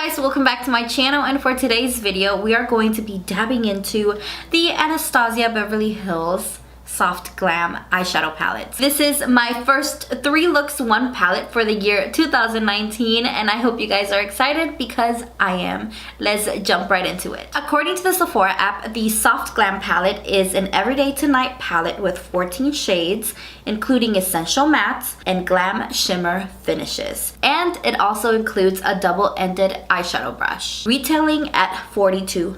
guys, welcome back to my channel, and for today's video we are going to be dabbing into the Anastasia Beverly Hills Soft Glam eyeshadow palette. This is my first 3 looks 1 palette for the year 2019, and I hope you guys are excited because I am. Let's jump right into it. According to the Sephora app, the Soft Glam palette is an everyday to night palette with 14 shades, including essential mattes and glam shimmer finishes. And it also includes a double-ended eyeshadow brush, retailing at $42.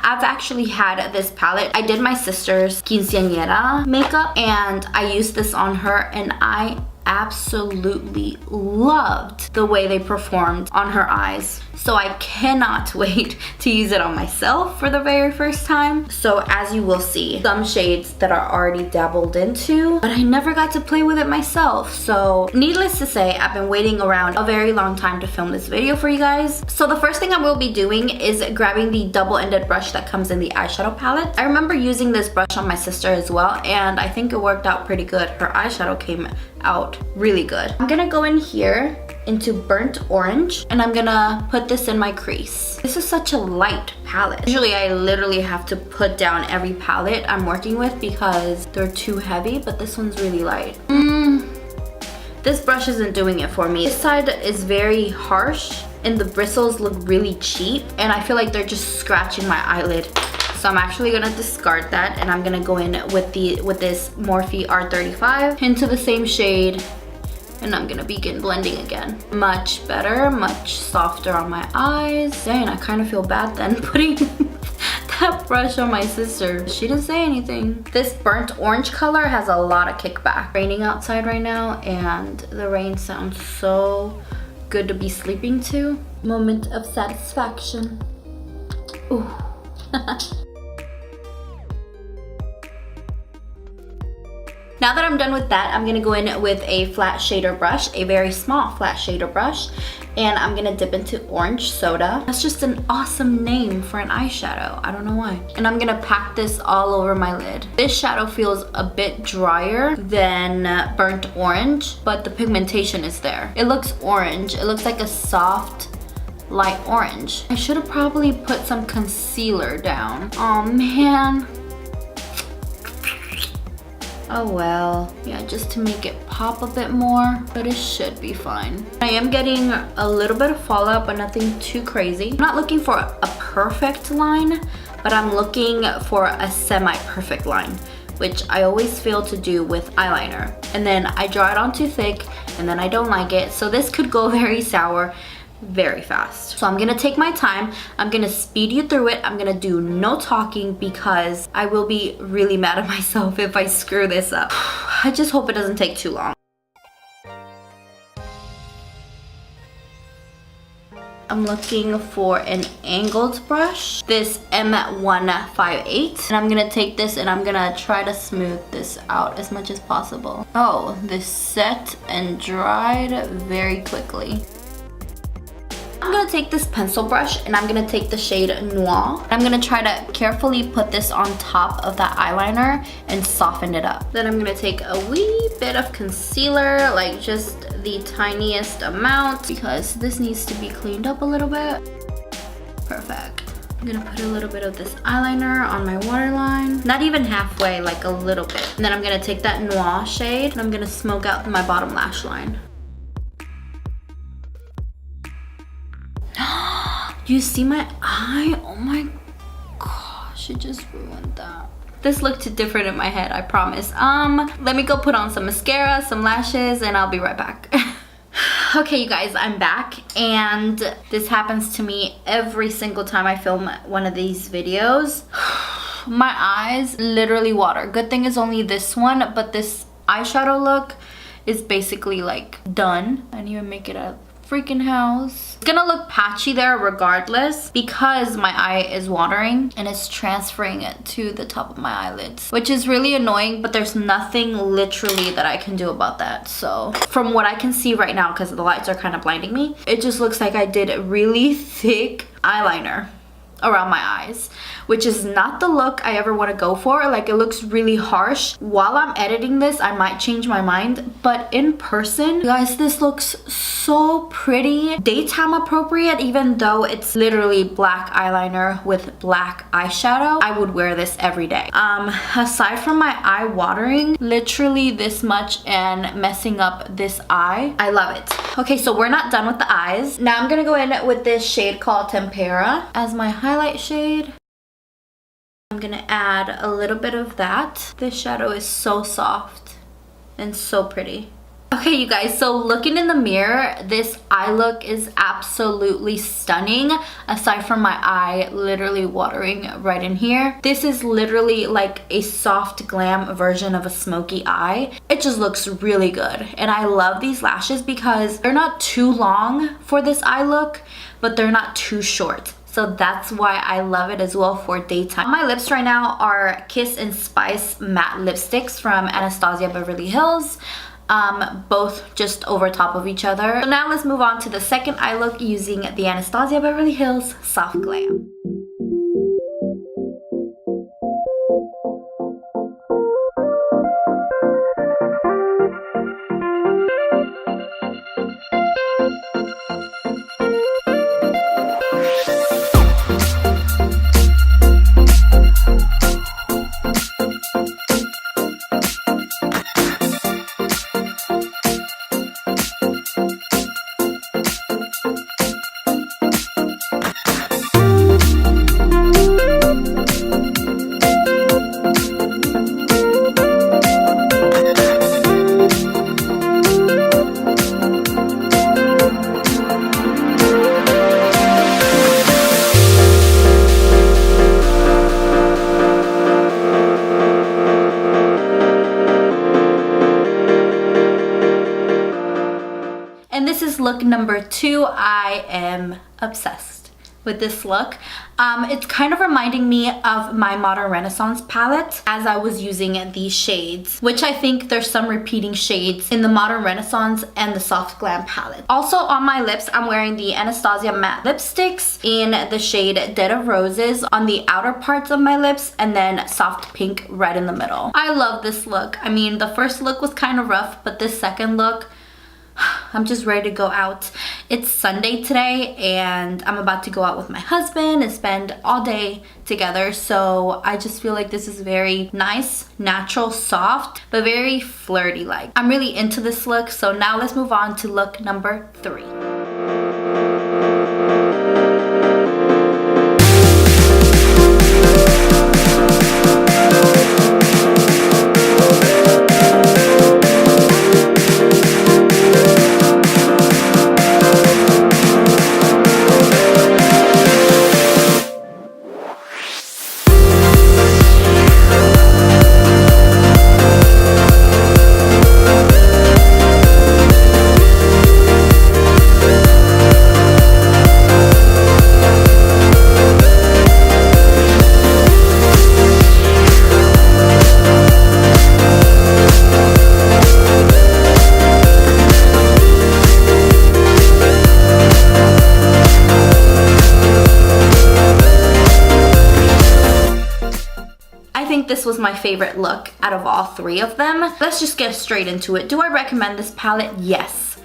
I've actually had this palette. I did my sister's quinceañera makeup and I used this on her, and I absolutely loved the way they performed on her eyes. So I cannot wait to use it on myself for the very first time. So as you will see, some shades that are already dabbled into, but I never got to play with it myself. So needless to say, I've been waiting around a very long time to film this video for you guys. So the first thing I will be doing is grabbing the double-ended brush that comes in the eyeshadow palette. I remember using this brush on my sister as well, and I think it worked out pretty good. Her eyeshadow came out really good. I'm gonna go in here into burnt orange, and I'm gonna put this in my crease. This is such a light palette. Usually I literally have to put down every palette I'm working with because they're too heavy, but this one's really light. This brush isn't doing it for me. This side is very harsh and the bristles look really cheap, and I feel like they're just scratching my eyelid. So I'm actually gonna discard that, and I'm gonna go in with this Morphe R35 into the same shade, and I'm gonna begin blending again. Much better, much softer on my eyes. Dang, I kind of feel bad then putting that brush on my sister. She didn't say anything. This burnt orange color has a lot of kickback. Raining outside right now, and the rain sounds so good to be sleeping to. Moment of satisfaction. Ooh. Now that I'm done with that, I'm gonna go in with a flat shader brush, a very small flat shader brush, and I'm gonna dip into orange soda. That's just an awesome name for an eyeshadow. I don't know why. And I'm gonna pack this all over my lid. This shadow feels a bit drier than burnt orange, but the pigmentation is there. It looks orange. It looks like a soft, light orange. I should have probably put some concealer down. Oh man. Oh well, yeah, just to make it pop a bit more, but it should be fine. I am getting a little bit of fallout, but nothing too crazy. I'm not looking for a perfect line, but I'm looking for a semi-perfect line, which I always fail to do with eyeliner. And then I draw it on too thick, and then I don't like it. So this could go very sour very fast. So I'm gonna take my time. I'm gonna speed you through it. I'm gonna do no talking because I will be really mad at myself if I screw this up. I just hope it doesn't take too long. I'm looking for an angled brush, this M158, and I'm gonna take this and I'm gonna try to smooth this out as much as possible. Oh, this set and dried very quickly. I'm gonna take this pencil brush and I'm gonna take the shade Noir. I'm gonna try to carefully put this on top of that eyeliner and soften it up. Then I'm gonna take a wee bit of concealer, like just the tiniest amount, because this needs to be cleaned up a little bit. Perfect. I'm gonna put a little bit of this eyeliner on my waterline. Not even halfway, like a little bit. And then I'm gonna take that Noir shade and I'm gonna smoke out my bottom lash line. You see my eye? Oh my gosh, it just ruined that. This looked different in my head, I promise. Let me go put on some mascara, some lashes, and I'll be right back. Okay, you guys, I'm back, and this happens to me every single time I film one of these videos. My eyes literally water. Good thing it's only this one, but this eyeshadow look is basically like done. I didn't even make it a freaking house. It's gonna look patchy there regardless because my eye is watering and it's transferring it to the top of my eyelids, which is really annoying, but there's nothing literally that I can do about that. So from what I can see right now, because the lights are kind of blinding me, it just looks like I did really thick eyeliner around my eyes, which is not the look I ever want to go for. Like, it looks really harsh. While I'm editing this, I might change my mind, but in person, guys, this looks so pretty. Daytime appropriate, even though it's literally black eyeliner with black eyeshadow. I would wear this every day. Aside from my eye watering literally this much and messing up this eye, I love it. Okay, so we're not done with the eyes. Now I'm gonna go in with this shade called Tempera as my highlight shade. I'm gonna add a little bit of that. This shadow is so soft and so pretty. Okay, you guys, so looking in the mirror, this eye look is absolutely stunning, aside from my eye literally watering right in here. This is literally like a soft glam version of a smoky eye. It just looks really good. And I love these lashes because they're not too long for this eye look, but they're not too short. So that's why I love it as well for daytime. My lips right now are Kiss and Spice matte lipsticks from Anastasia Beverly Hills. Both just over top of each other. So now let's move on to the second eye look using the Anastasia Beverly Hills Soft Glam. And this is look number 2. I am obsessed with this look. It's kind of reminding me of my Modern Renaissance palette as I was using these shades, which I think there's some repeating shades in the Modern Renaissance and the Soft Glam palette. Also on my lips, I'm wearing the Anastasia matte lipsticks in the shade Dead of Roses on the outer parts of my lips, and then soft pink right in the middle. I love this look. I mean, the first look was kind of rough, but this second look, I'm just ready to go out. It's Sunday today and I'm about to go out with my husband and spend all day together, so I just feel like this is very nice, natural, soft, but very flirty like. I'm really into this look, so now let's move on to look number 3. This was my favorite look out of all 3 of them. Let's just get straight into it. Do I recommend this palette? Yes,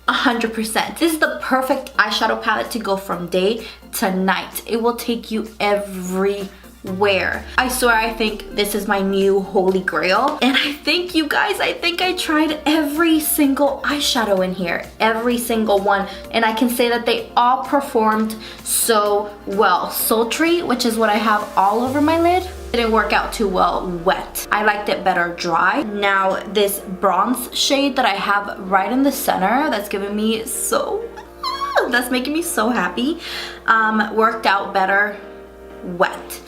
100%. This is the perfect eyeshadow palette to go from day to night. It will take you everywhere. I swear, I think this is my new holy grail. And I think, you guys, I tried every single eyeshadow in here. Every single one. And I can say that they all performed so well. Sultry, which is what I have all over my lid, didn't work out too well wet. I liked it better dry. Now this bronze shade that I have right in the center, that's giving me that's making me so happy, worked out better wet.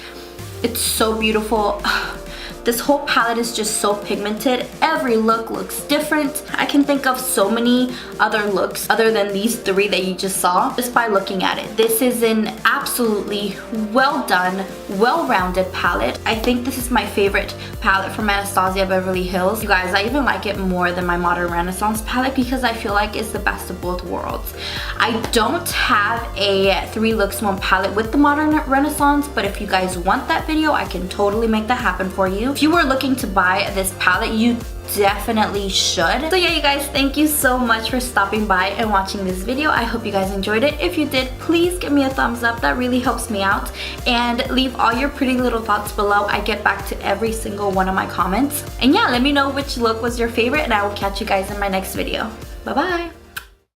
It's so beautiful. This whole palette is just so pigmented. Every look looks different. I can think of so many other looks other than these 3 that you just saw just by looking at it. This is an absolutely well done, well-rounded palette. I think this is my favorite palette from Anastasia Beverly Hills. You guys, I even like it more than my Modern Renaissance palette because I feel like it's the best of both worlds. I don't have a 3 looks 1 palette with the Modern Renaissance, but if you guys want that video, I can totally make that happen for you. If you were looking to buy this palette, you definitely should. So yeah, you guys, thank you so much for stopping by and watching this video. I hope you guys enjoyed it. If you did, please give me a thumbs up. That really helps me out. And leave all your pretty little thoughts below. I get back to every single one of my comments. And yeah, let me know which look was your favorite, and I will catch you guys in my next video. Bye bye.